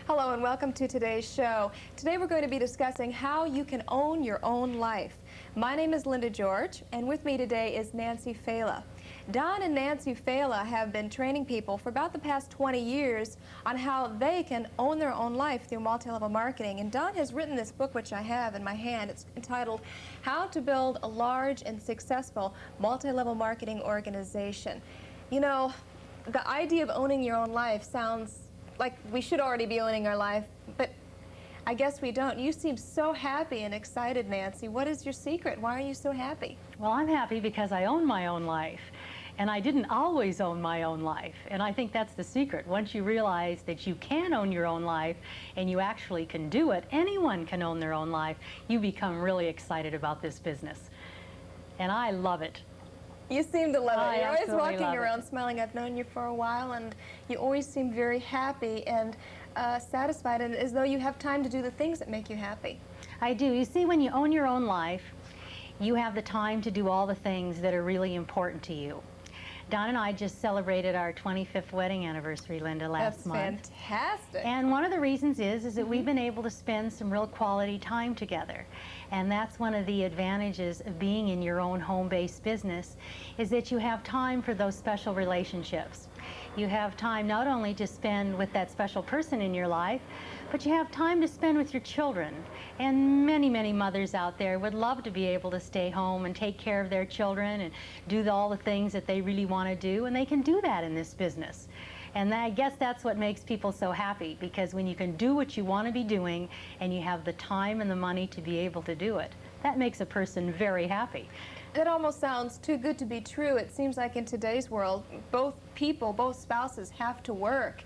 Hello and welcome to today's show. Today we're going to be discussing how you can own your own life. My name is Linda George, and with me today is Nancy Fela. Don and Nancy Fela have been training people for about the past 20 years on how they can own their own life through multi-level marketing. And Don has written this book, which I have in my hand. It's entitled How to Build a Large and Successful Multi-Level Marketing Organization. You know, the idea of owning your own life sounds like we should already be owning our life, but I guess we don't. You seem so happy and excited, Nancy. What is your secret? Why are you so happy? Well, I'm happy because I own my own life, and I didn't always own my own life, and I think that's the secret. Once you realize that you can own your own life and you actually can do it, anyone can own their own life, you become really excited about this business, and I love it. You seem to love it. You're always walking around it. smiling. I've known you for a while, and you always seem very happy and satisfied, and as though you have time to do the things that make you happy. I do. You see, when you own your own life, you have the time to do all the things that are really important to you. Don and I just celebrated our 25th wedding anniversary, Linda, last month. That's fantastic. And one of the reasons is that we've been able to spend some real quality time together. And that's one of the advantages of being in your own home-based business, is that you have time for those special relationships. You have time not only to spend with that special person in your life, but you have time to spend with your children. And many, many mothers out there would love to be able to stay home and take care of their children and do all the things that they really want to do, and they can do that in this business. And I guess that's what makes people so happy, because when you can do what you want to be doing and you have the time and the money to be able to do it, that makes a person very happy. It almost sounds too good to be true. It seems like in today's world, both spouses have to work.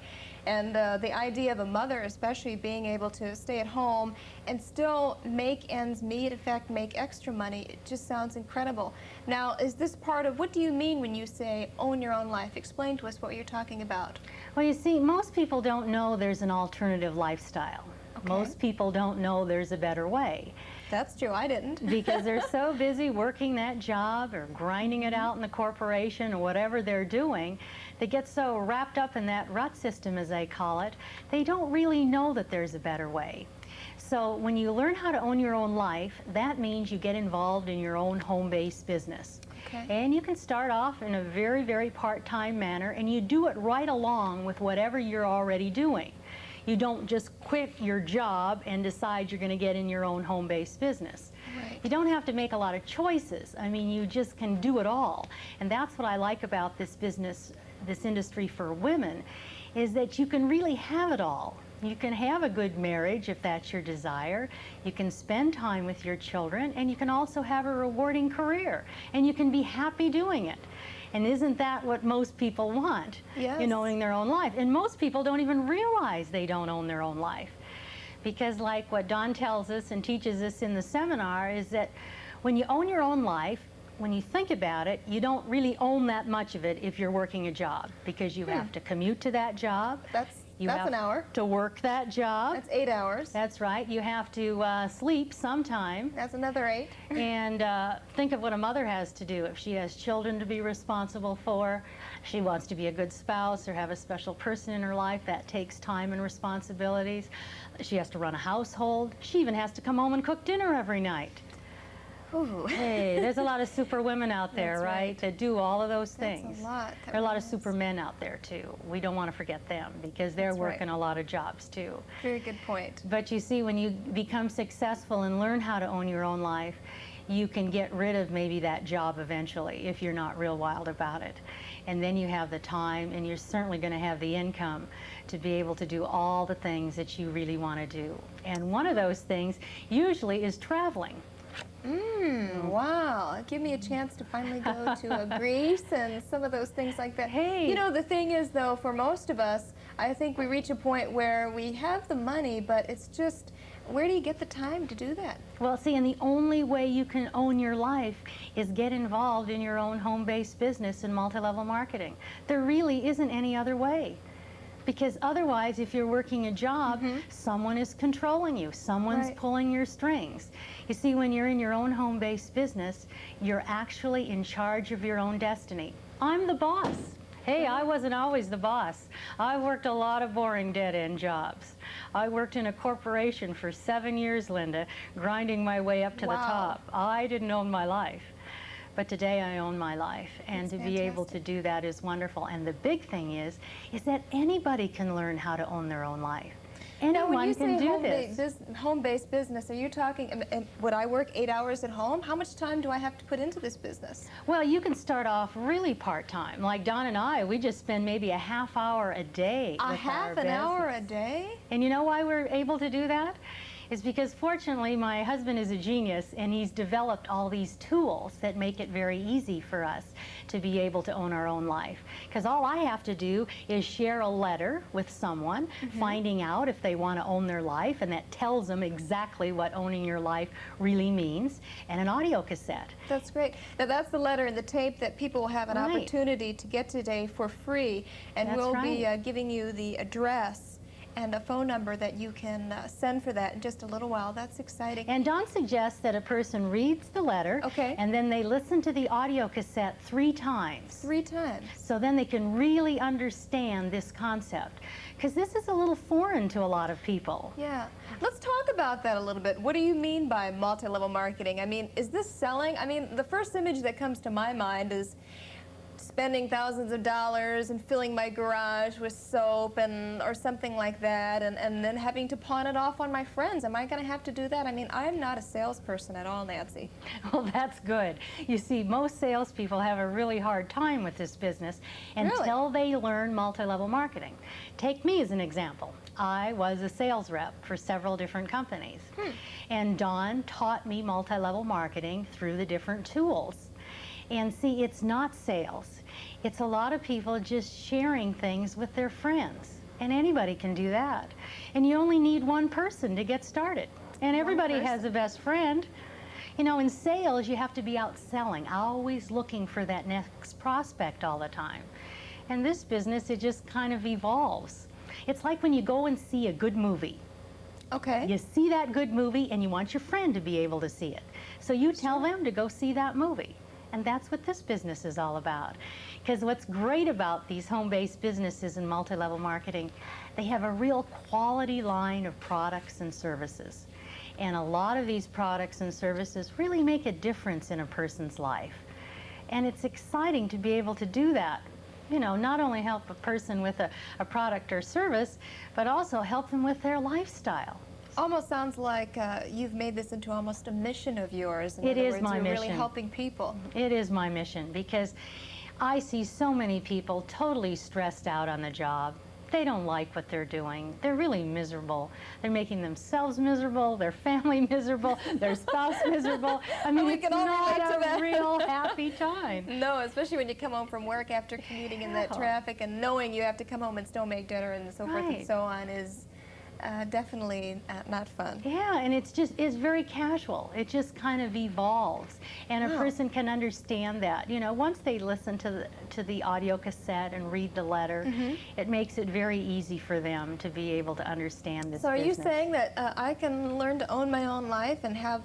And the idea of a mother especially being able to stay at home and still make ends meet, in fact make extra money, it just sounds incredible. Now, is this part of, what do you mean when you say own your own life? Explain to us what you're talking about. Well, you see, most people don't know there's an alternative lifestyle. Okay. Most people don't know there's a better way. That's true, I didn't. Because they're so busy working that job or grinding it out in the corporation or whatever they're doing, they get so wrapped up in that rut system, as they call it, they don't really know that there's a better way. So when you learn how to own your own life, that means you get involved in your own home-based business. Okay. And you can start off in a very, very part-time manner, and you do it right along with whatever you're already doing. You don't just quit your job and decide you're going to get in your own home-based business. Right. You don't have to make a lot of choices. I mean, you just can do it all. And that's what I like about this business, this industry for women, is that you can really have it all. You can have a good marriage if that's your desire. You can spend time with your children, and you can also have a rewarding career, and you can be happy doing it. And isn't that what most people want? Yes. In owning their own life? And most people don't even realize they don't own their own life. Because like what Don tells us and teaches us in the seminar is that when you own your own life, when you think about it, you don't really own that much of it if you're working a job, because you have to commute to that job. That's have an hour. To work that job. That's 8 hours. That's right. You have to sleep sometime. That's another 8. And think of what a mother has to do. If she has children to be responsible for, she wants to be a good spouse or have a special person in her life, that takes time and responsibilities. She has to run a household. She even has to come home and cook dinner every night. Ooh. Hey, there's a lot of super women out there, right, that do all of those things. That's a lot. There are a lot of super men out there, too. We don't want to forget them, because they're working a lot of jobs, too. Very good point. But you see, when you become successful and learn how to own your own life, you can get rid of maybe that job eventually if you're not real wild about it. And then you have the time, and you're certainly going to have the income to be able to do all the things that you really want to do. And one of those things usually is traveling. Wow. Give me a chance to finally go to Greece and some of those things like that. Hey. You know, the thing is, though, for most of us, I think we reach a point where we have the money, but it's just, where do you get the time to do that? Well, see, and the only way you can own your life is get involved in your own home-based business and multi-level marketing. There really isn't any other way. Because otherwise, if you're working a job, someone is controlling you, someone's pulling your strings. You see, when you're in your own home-based business, you're actually in charge of your own destiny. I'm the boss. Hey, I wasn't always the boss. I worked a lot of boring dead-end jobs. I worked in a corporation for 7 years, Linda, grinding my way up to the top. I didn't own my life. But today I own my life, and to be able to do that is wonderful. And the big thing is that anybody can learn how to own their own life. Anyone can do this. Home-based business, are you talking, would I work 8 hours at home? How much time do I have to put into this business? Well, you can start off really part-time. Like Don and I, we just spend maybe a half hour a day with our business. A half an hour a day? And you know why we're able to do that? Is because fortunately my husband is a genius, and he's developed all these tools that make it very easy for us to be able to own our own life. Because all I have to do is share a letter with someone, finding out if they want to own their life, and that tells them exactly what owning your life really means, and an audio cassette. That's great. Now that's the letter and the tape that people will have an opportunity to get today for free, and we'll be giving you the address and a phone number that you can send for that in just a little while. That's exciting. And Don suggests that a person reads the letter, and then they listen to the audio cassette 3 times. 3 times. So then they can really understand this concept. Because this is a little foreign to a lot of people. Yeah. Let's talk about that a little bit. What do you mean by multi-level marketing? I mean, is this selling? I mean, the first image that comes to my mind is spending thousands of dollars and filling my garage with soap or something like that, and then having to pawn it off on my friends. Am I going to have to do that? I mean, I'm not a salesperson at all, Nancy. Well, that's good. You see, most salespeople have a really hard time with this business until they learn multi-level marketing. Take me as an example. I was a sales rep for several different companies, and Don taught me multi-level marketing through the different tools. And see, it's not sales. It's a lot of people just sharing things with their friends. And anybody can do that. And you only need one person to get started. And everybody has a best friend. You know, in sales, you have to be out selling, always looking for that next prospect all the time. And this business, it just kind of evolves. It's like when you go and see a good movie. Okay. You see that good movie, and you want your friend to be able to see it. So you tell them to go see that movie. And that's what this business is all about. Because what's great about these home-based businesses and multi-level marketing, they have a real quality line of products and services. And a lot of these products and services really make a difference in a person's life. And it's exciting to be able to do that. You know, not only help a person with a product or service, but also help them with their lifestyle. Almost sounds like you've made this into almost a mission of yours. It is my mission. You're really helping people. It is my mission, because I see so many people totally stressed out on the job. They don't like what they're doing. They're really miserable. They're making themselves miserable, their family miserable, their spouse miserable. I mean, it's not a real happy time. No, especially when you come home from work after commuting in that traffic and knowing you have to come home and still make dinner and so forth and so on is definitely not fun. Yeah, and it's very casual. It just kind of evolves, and a person can understand that. You know, once they listen to the audio cassette and read the letter, it makes it very easy for them to be able to understand this. So are you saying that I can learn to own my own life and have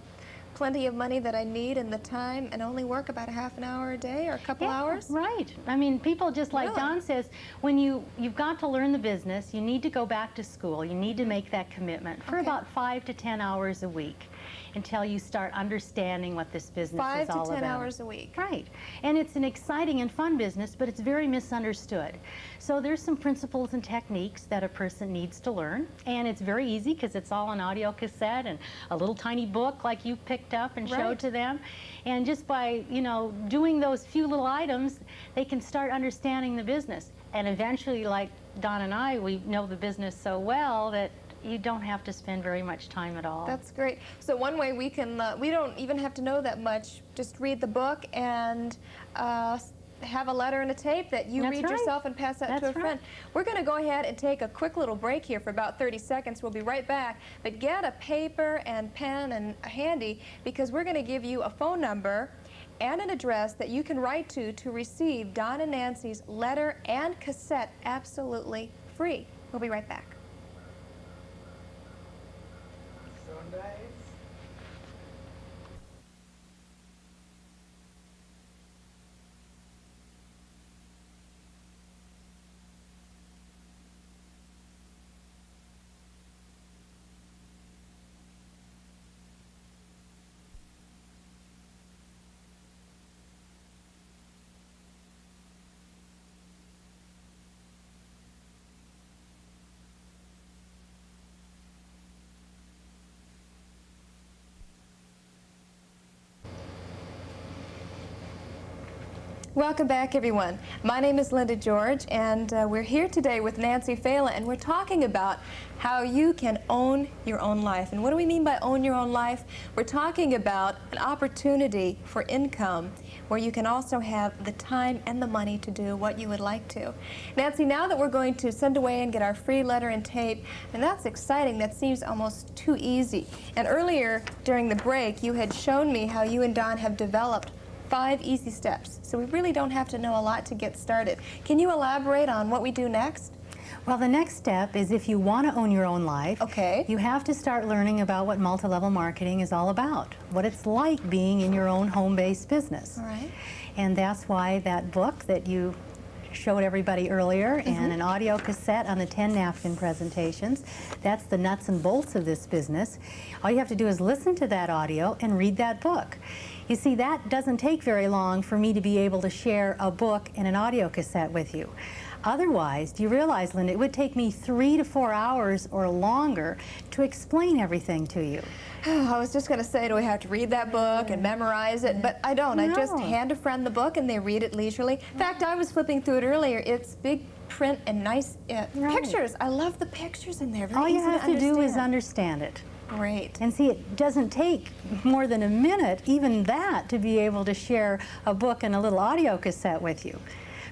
plenty of money that I need and the time, and only work about a half an hour a day or a couple hours? Right. I mean, people, just like Don says, when you've got to learn the business, you need to go back to school. You need to make that commitment for about 5 to 10 hours a week until you start understanding what this business is all about. 5 to 10 hours a week. Right. And it's an exciting and fun business, but it's very misunderstood. So there's some principles and techniques that a person needs to learn, and it's very easy because it's all an audio cassette and a little tiny book like you picked up and showed to them. And just by, you know, doing those few little items, they can start understanding the business. And eventually, like Don and I, we know the business so well that you don't have to spend very much time at all. That's great. So one way we can, we don't even have to know that much. Just read the book and have a letter and a tape that you read yourself and pass that to a friend. We're going to go ahead and take a quick little break here for about 30 seconds. We'll be right back. But get a paper and pen and handy, because we're going to give you a phone number and an address that you can write to receive Don and Nancy's letter and cassette absolutely free. We'll be right back. So nice. Welcome back, everyone. My name is Linda George, and we're here today with Nancy Fela, and we're talking about how you can own your own life. And what do we mean by own your own life? We're talking about an opportunity for income where you can also have the time and the money to do what you would like to. Nancy, now that we're going to send away and get our free letter and tape, and that's exciting, that seems almost too easy. And earlier during the break, you had shown me how you and Don have developed 5 easy steps. So we really don't have to know a lot to get started. Can you elaborate on what we do next? Well, the next step is if you want to own your own life, Okay. you have to start learning about what multi-level marketing is all about, what it's like being in your own home-based business. All right. And that's why that book that you showed everybody earlier and an audio cassette on the 10 napkin presentations, that's the nuts and bolts of this business. All you have to do is listen to that audio and read that book. You see, that doesn't take very long for me to be able to share a book and an audio cassette with you. Otherwise, do you realize, Linda, it would take me 3 to 4 hours or longer to explain everything to you. I was just going to say, do we have to read that book and memorize it? But I don't. I just No. hand a friend the book and they read it leisurely. In fact, I was flipping through it earlier. It's big print and nice pictures. I love the pictures in there. Very All you easy have to do is understand. understand it. Great. And see, it doesn't take more than a minute, even that, to be able to share a book and a little audio cassette with you.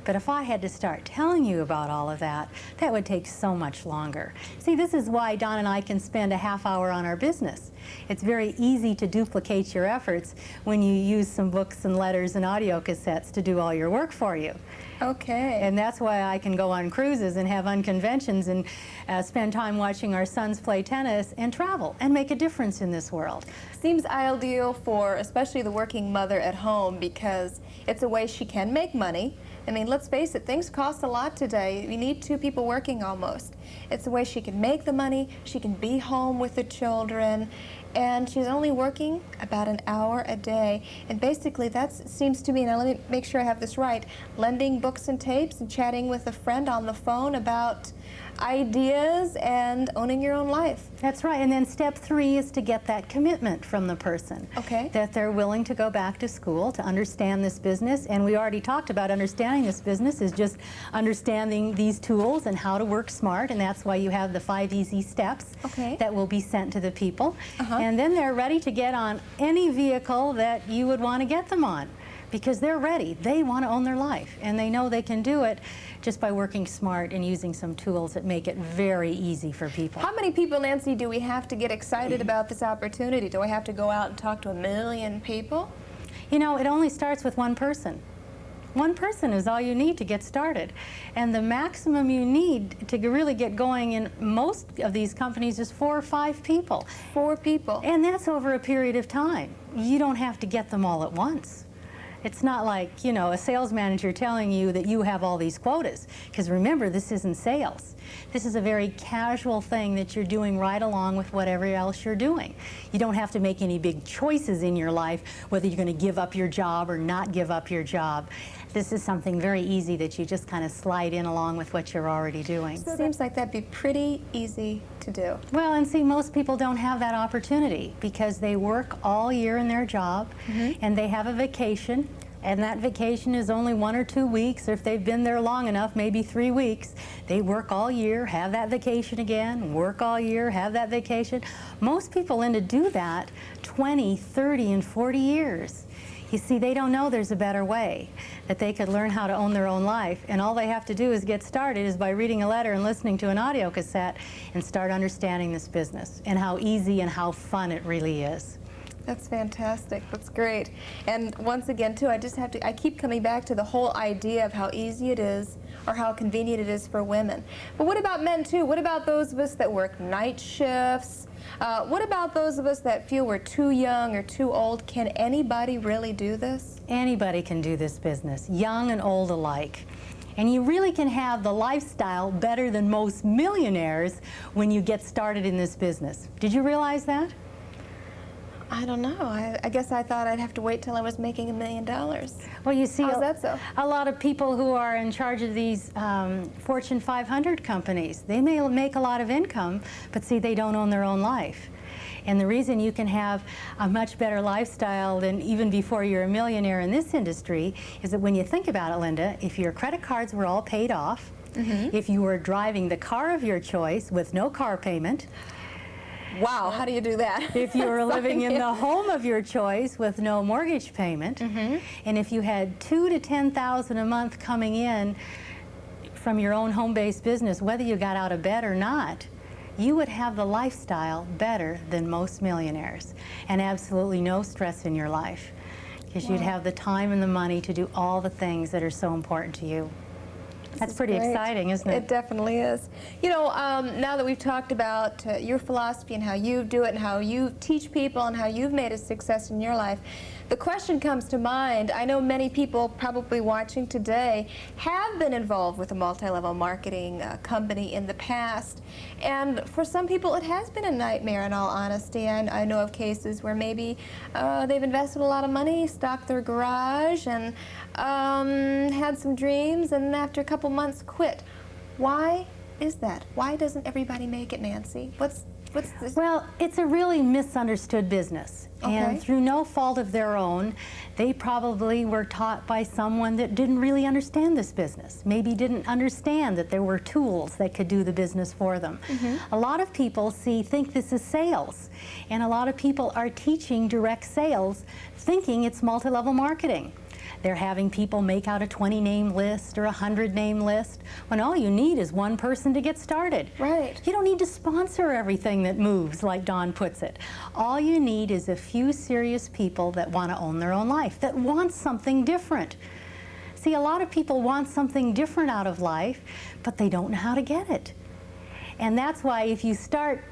But if I had to start telling you about all of that, that would take so much longer. See, this is why Don and I can spend a half hour on our business. It's very easy to duplicate your efforts when you use some books and letters and audio cassettes to do all your work for you. Okay. And that's why I can go on cruises and have unconventions and spend time watching our sons play tennis and travel and make a difference in this world. Seems ideal for especially the working mother at home because it's a way she can make money. I mean, let's face it, things cost a lot today. You need 2 people working almost. It's a way she can make the money, she can be home with the children, and she's only working about an hour a day. And basically that seems to me, now let me make sure I have this right, lending books and tapes and chatting with a friend on the phone about ideas and owning your own life. That's right. And then step 3 is to get that commitment from the person. Okay. That they're willing to go back to school to understand this business. And we already talked about understanding this business is just understanding these tools and how to work smart. And that's why you have the 5 easy steps that will be sent to the people. And then they're ready to get on any vehicle that you would want to get them on. Because they're ready. They want to own their life. And they know they can do it just by working smart and using some tools that make it very easy for people. How many people, Nancy, do we have to get excited about this opportunity? Do I have to go out and talk to 1 million people? You know, it only starts with one person. One person is all you need to get started. And the maximum you need to really get going in most of these companies is 4 or 5 people. 4 people. And that's over a period of time. You don't have to get them all at once. It's not like, you know, a sales manager telling you that you have all these quotas. Because remember, this isn't sales. This is a very casual thing that you're doing right along with whatever else you're doing. You don't have to make any big choices in your life, whether you're going to give up your job or not give up your job. This is something very easy that you just kind of slide in along with what you're already doing. So seems like that'd be pretty easy to do. Well, and see, most people don't have that opportunity because they work all year in their job and they have a vacation. And that vacation is only 1 or 2 weeks, or if they've been there long enough, maybe 3 weeks. They work all year, have that vacation again, work all year, have that vacation. Most people end to do that 20, 30, and 40 years. You see, they don't know there's a better way, that they could learn how to own their own life. And all they have to do is get started is by reading a letter and listening to an audio cassette and start understanding this business and how easy and how fun it really is. That's fantastic. That's great. And once again, too, I keep coming back to the whole idea of how easy it is or how convenient it is for women. But what about men, too? What about those of us that work night shifts? What about those of us that feel we're too young or too old? Can anybody really do this? Anybody can do this business, young and old alike. And you really can have the lifestyle better than most millionaires when you get started in this business. Did you realize that? I don't know. I guess I thought I'd have to wait till I was making $1 million. Well, you see, how's that so? A lot of people who are in charge of these Fortune 500 companies, they may make a lot of income, but see, they don't own their own life. And the reason you can have a much better lifestyle than even before you're a millionaire in this industry is that when you think about it, Linda, if your credit cards were all paid off, if you were driving the car of your choice with no car payment, Wow, how do you do that? if you were living in the home of your choice with no mortgage payment, and if you had $2,000 to $10,000 a month coming in from your own home-based business, whether you got out of bed or not, you would have the lifestyle better than most millionaires, and absolutely no stress in your life, because you'd have the time and the money to do all the things that are so important to you. That's pretty exciting, isn't it? It definitely is. You know, now that we've talked about your philosophy and how you do it and how you teach people and how you've made a success in your life, the question comes to mind. I know many people probably watching today have been involved with a multi-level marketing company in the past. And for some people, it has been a nightmare, in all honesty. And I know of cases where maybe they've invested a lot of money, stocked their garage, and had some dreams, and after a couple months quit. Why is that? Why doesn't everybody make it, Nancy? What's this? Well, it's a really misunderstood business. And through no fault of their own, they probably were taught by someone that didn't really understand this business. Maybe didn't understand that there were tools that could do the business for them. A lot of people think this is sales. And a lot of people are teaching direct sales thinking it's multi-level marketing. They're having people make out a 20-name list or a 100-name list when all you need is one person to get started. Right. You don't need to sponsor everything that moves, like Don puts it. All you need is a few serious people that want to own their own life, that want something different. See, a lot of people want something different out of life, but they don't know how to get it. And that's why if you start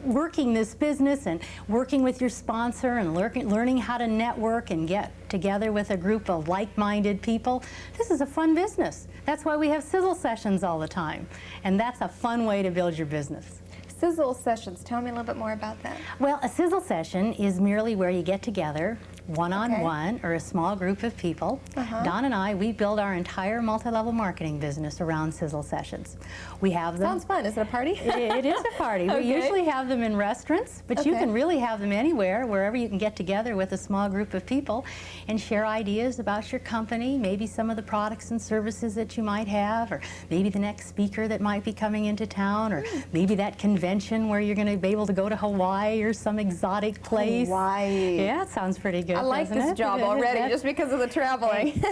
working this business and working with your sponsor and learning how to network and get together with a group of like-minded people, this is a fun business. That's why we have sizzle sessions all the time. And that's a fun way to build your business. Sizzle sessions. Tell me a little bit more about that. Well, a sizzle session is merely where you get together one-on-one or a small group of people. Don and I, we build our entire multi-level marketing business around sizzle sessions. We have them. Sounds fun. Is it a party? It is a party. We usually have them in restaurants, but you can really have them anywhere, wherever you can get together with a small group of people and share ideas about your company, maybe some of the products and services that you might have, or maybe the next speaker that might be coming into town, or maybe that convention where you're going to be able to go to Hawaii or some exotic place. Hawaii. Yeah, it sounds pretty good. I like this job already just because of the traveling.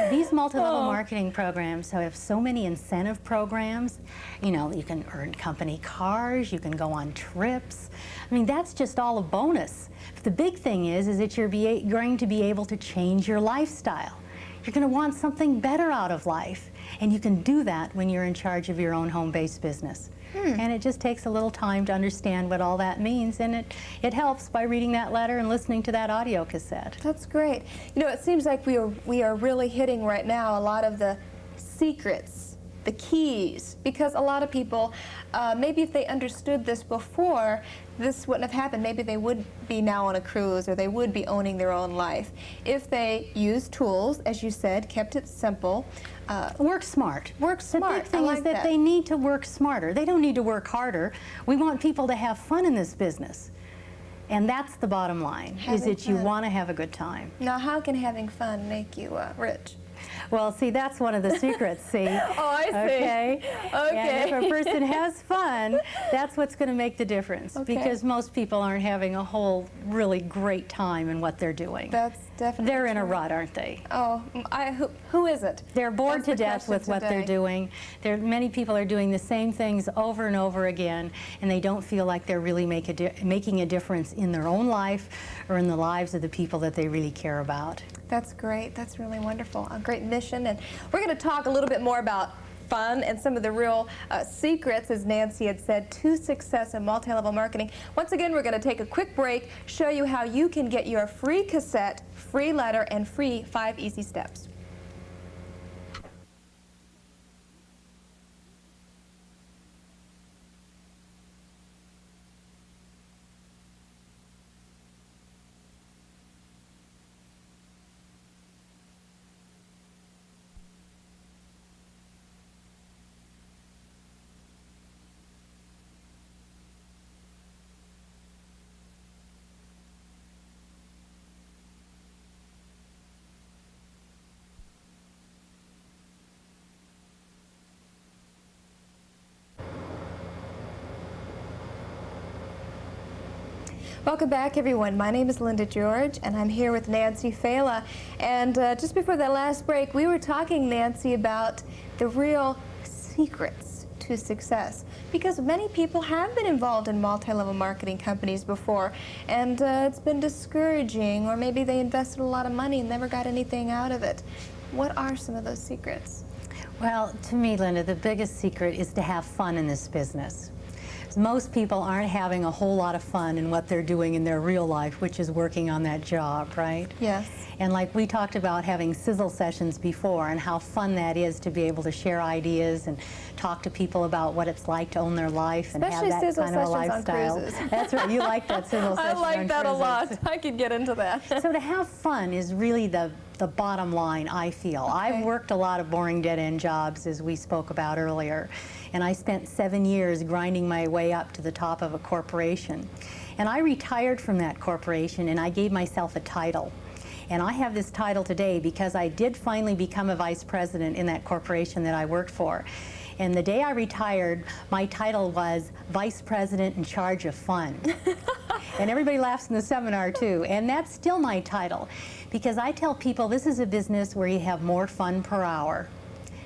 These multi-level marketing programs have so many incentive programs. You know, you can earn company cars, you can go on trips. I mean, that's just all a bonus. But the big thing is that you're going to be able to change your lifestyle. You're going to want something better out of life. And you can do that when you're in charge of your own home-based business. And it just takes a little time to understand what all that means, and it helps by reading that letter and listening to that audio cassette. That's great. You know, it seems like we are really hitting right now a lot of the secrets, the keys, because a lot of people, maybe if they understood this before, this wouldn't have happened. Maybe they would be now on a cruise, or they would be owning their own life. If they used tools, as you said, kept it simple. Work smart. Work smart. The big thing is that they need to work smarter. They don't need to work harder. We want people to have fun in this business. And that's the bottom line, is that you want to have a good time. Now, how can having fun make you rich? Well, see, that's one of the secrets, see. Oh, I see. Okay? And if a person has fun, that's what's going to make the difference. Because most people aren't having a whole really great time in what they're doing. That's definitely They're in a rut, aren't they? Oh, who isn't? They're bored to death with what they're doing. Many people are doing the same things over and over again, and they don't feel like they're really making a difference in their own life or in the lives of the people that they really care about. That's great. That's really wonderful. A great mission. And we're going to talk a little bit more about fun and some of the real secrets, as Nancy had said, to success in multi-level marketing. Once again, we're going to take a quick break, show you how you can get your free cassette, free letter, and free 5 easy steps. Welcome back, everyone. My name is Linda George, and I'm here with Nancy Fela. And just before that last break, we were talking, Nancy, about the real secrets to success. Because many people have been involved in multi-level marketing companies before, and it's been discouraging, or maybe they invested a lot of money and never got anything out of it. What are some of those secrets? Well, to me, Linda, the biggest secret is to have fun in this business. Most people aren't having a whole lot of fun in what they're doing in their real life, which is working on that job, right? Yes. And like we talked about having sizzle sessions before and how fun that is to be able to share ideas and talk to people about what it's like to own their life and Especially have that sizzle kind of a sessions on lifestyle. cruises. That's right, you like that sizzle I session on like that a lot. cruises. I could get into that. So to have fun is really the bottom line, I feel. Okay. I've worked a lot of boring dead-end jobs, as we spoke about earlier, and I spent 7 years grinding my way up to the top of a corporation. And I retired from that corporation and I gave myself a title. And I have this title today because I did finally become a vice president in that corporation that I worked for. And the day I retired, my title was Vice President in Charge of Fun. And everybody laughs in the seminar too. And that's still my title because I tell people this is a business where you have more fun per hour.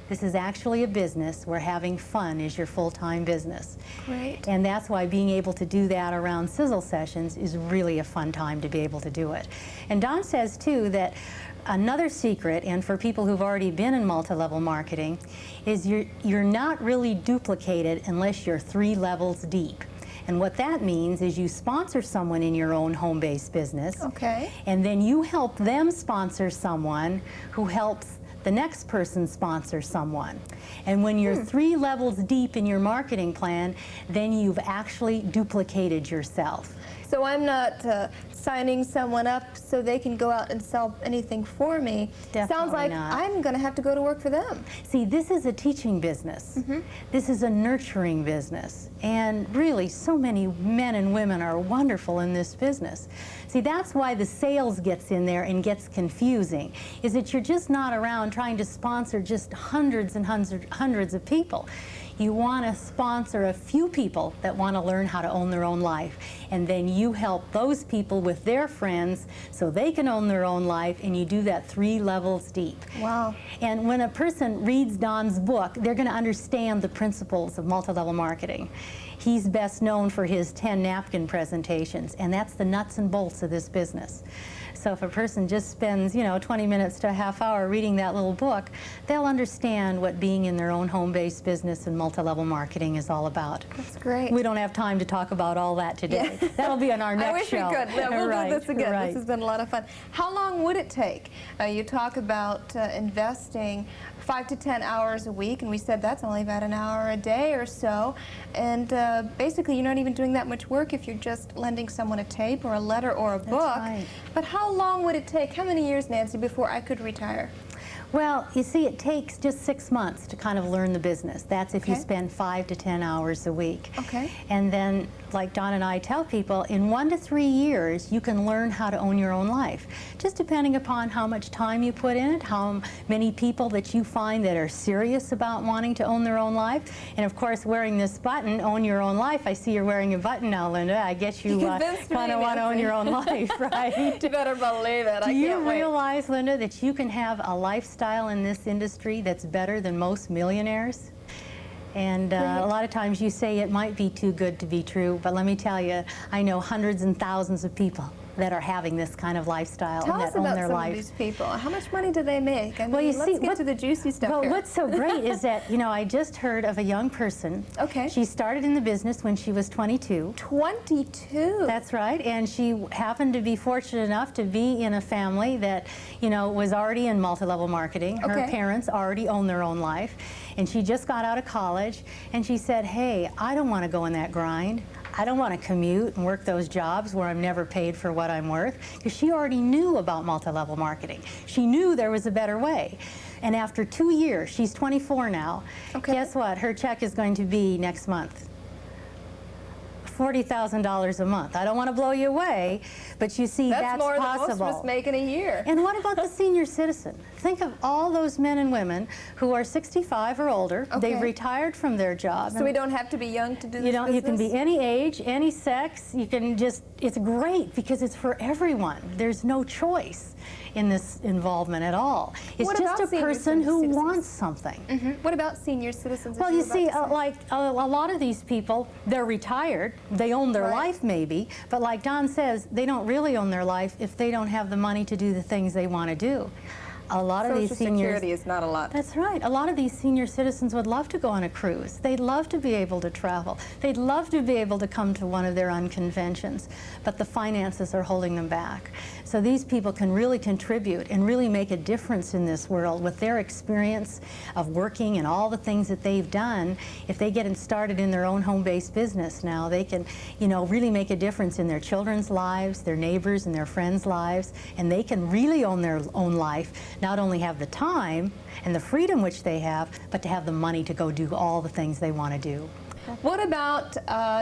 This is actually a business where having fun is your full-time business. Great. And that's why being able to do that around sizzle sessions is really a fun time to be able to do it. And Don says too that another secret, and for people who've already been in multi-level marketing, is you're not really duplicated unless you're 3 levels deep. And what that means is you sponsor someone in your own home-based business. Okay. And then you help them sponsor someone who helps the next person sponsor someone. And when you're 3 levels deep in your marketing plan, then you've actually duplicated yourself. So I'm not signing someone up so they can go out and sell anything for me. Sounds Definitely like not. I'm going to have to go to work for them. See, this is a teaching business. This is a nurturing business. And really, so many men and women are wonderful in this business. See, that's why the sales gets in there and gets confusing, is that you're just not around trying to sponsor just hundreds and hundreds of people. You want to sponsor a few people that want to learn how to own their own life. And then you help those people with their friends so they can own their own life, and you do that 3 levels deep. Wow. And when a person reads Don's book, they're going to understand the principles of multi-level marketing. He's best known for his 10 napkin presentations, and that's the nuts and bolts of this business. So if a person just spends, 20 minutes to a half hour reading that little book, they'll understand what being in their own home-based business and multi-level marketing is all about. That's great. We don't have time to talk about all that today. That'll be on our next show. I wish we could. Yeah, we'll Right, do this again. right. This has been a lot of fun. How long would it take? You talk about investing 5 to 10 hours a week, and we said that's only about an hour a day or so. And basically, you're not even doing that much work if you're just lending someone a tape or a letter or a book. Right. But how long would it take? How many years, Nancy, before I could retire? Well, you see, it takes just 6 months to kind of learn the business. That's if you Okay. spend 5 to 10 hours a week. Okay. And then, like Don and I tell people, in 1 to 3 years, you can learn how to own your own life. Just depending upon how much time you put in it, how many people that you find that are serious about wanting to own their own life. And of course, wearing this button, Own Your Own Life. I see you're wearing a button now, Linda. I guess you convinced me, kind of want to own Nancy. your own life, right? You better believe it. Do I you can't wait. realize, Linda, that you can have a lifestyle in this industry that's better than most millionaires? And a lot of times you say it might be too good to be true, but let me tell you, I know hundreds and thousands of people that are having this kind of lifestyle Tell and us that own about their some life. of these people. How much money do they make? I mean, Well, you let's see, get to the juicy stuff Well, here. what's so great is that, I just heard of a young person. Okay. She started in the business when she was 22. 22. That's right, and she happened to be fortunate enough to be in a family that, was already in multi-level marketing. Her Okay. parents already own their own life, and she just got out of college, and she said, hey, I don't want to go in that grind. I don't want to commute and work those jobs where I'm never paid for what I'm worth, because she already knew about multi-level marketing. She knew there was a better way. And after 2 years, she's 24 now, Okay. guess what? Her check is going to be next month. $40,000 a month. I don't want to blow you away, but you see that's more possible. than most of us make in a year. And what about the senior citizen? Think of all those men and women who are 65 or older. Okay. They've retired from their job. So we don't have to be young to do this business? You can be any age, any sex. You can just, it's great because it's for everyone. There's no choice in this involvement at all. It's What just about a person who citizens? wants something. What about senior citizens? Well, you see, like a lot of these people, they're retired. They own their Right. life maybe, but like Don says, they don't really own their life if they don't have the money to do the things they want to do. A lot of these Social seniors, Security is not a lot. that's right. A lot of these senior citizens would love to go on a cruise. They'd love to be able to travel. They'd love to be able to come to one of their unconventions, but the finances are holding them back. So these people can really contribute and really make a difference in this world with their experience of working and all the things that they've done. If they get started in their own home-based business now, they can, you know, really make a difference in their children's lives, their neighbors and their friends' lives, and they can really own their own life. Not only have the time and the freedom which they have, but to have the money to go do all the things they want to do. What about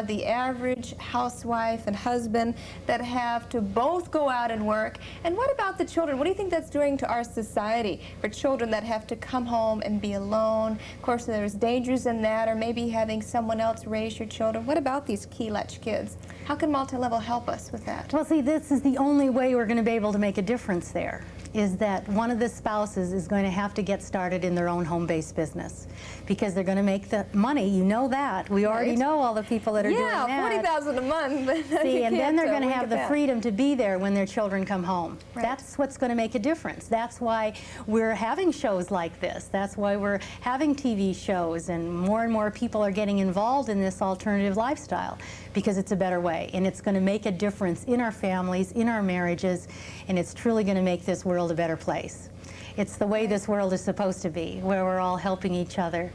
the average housewife and husband that have to both go out and work? And what about the children? What do you think that's doing to our society for children that have to come home and be alone? Of course, there's dangers in that, or maybe having someone else raise your children. What about these key latch kids? How can multi-level help us with that? Well, see, this is the only way we're going to be able to make a difference there, is that one of the spouses is going to have to get started in their own home-based business because they're going to make the money. You know that. We already Right. know all the people that are doing that. Yeah, $40,000 a month. But See, and then they're going to wink have at the that. freedom to be there when their children come home. Right. That's what's going to make a difference. That's why we're having shows like this. That's why we're having TV shows, and more people are getting involved in this alternative lifestyle because it's a better way, and it's going to make a difference in our families, in our marriages, and it's truly going to make this world a better place. It's the way this world is supposed to be, where we're all helping each other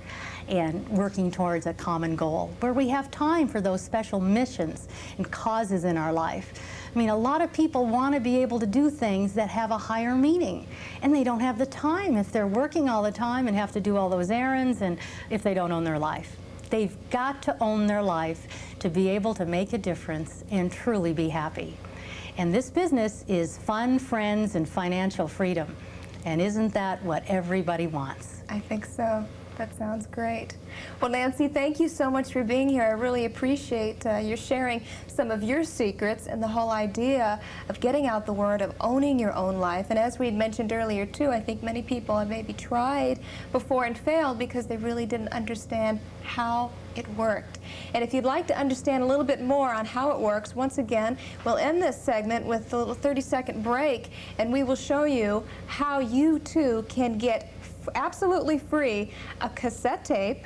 and working towards a common goal, where we have time for those special missions and causes in our life. I mean, a lot of people want to be able to do things that have a higher meaning, and they don't have the time if they're working all the time and have to do all those errands, and if they don't own their life. They've got to own their life to be able to make a difference and truly be happy. And this business is fun, friends, and financial freedom. And isn't that what everybody wants? I think so. That sounds great. Well, Nancy, thank you so much for being here. I really appreciate your sharing some of your secrets and the whole idea of getting out the word of owning your own life. And as we had mentioned earlier, too, I think many people have maybe tried before and failed because they really didn't understand how it worked. And if you'd like to understand a little bit more on how it works, once again, we'll end this segment with a little 30-second break, and we will show you how you, too, can get absolutely free a cassette tape,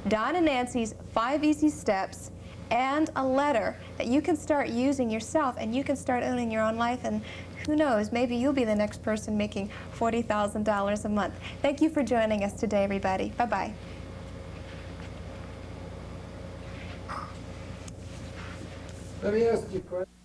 Don and Nancy's 5 Easy Steps, and a letter that you can start using yourself, and you can start owning your own life, and who knows, maybe you'll be the next person making $40,000 a month. Thank you for joining us today, everybody. Bye-bye. Let me ask you a question.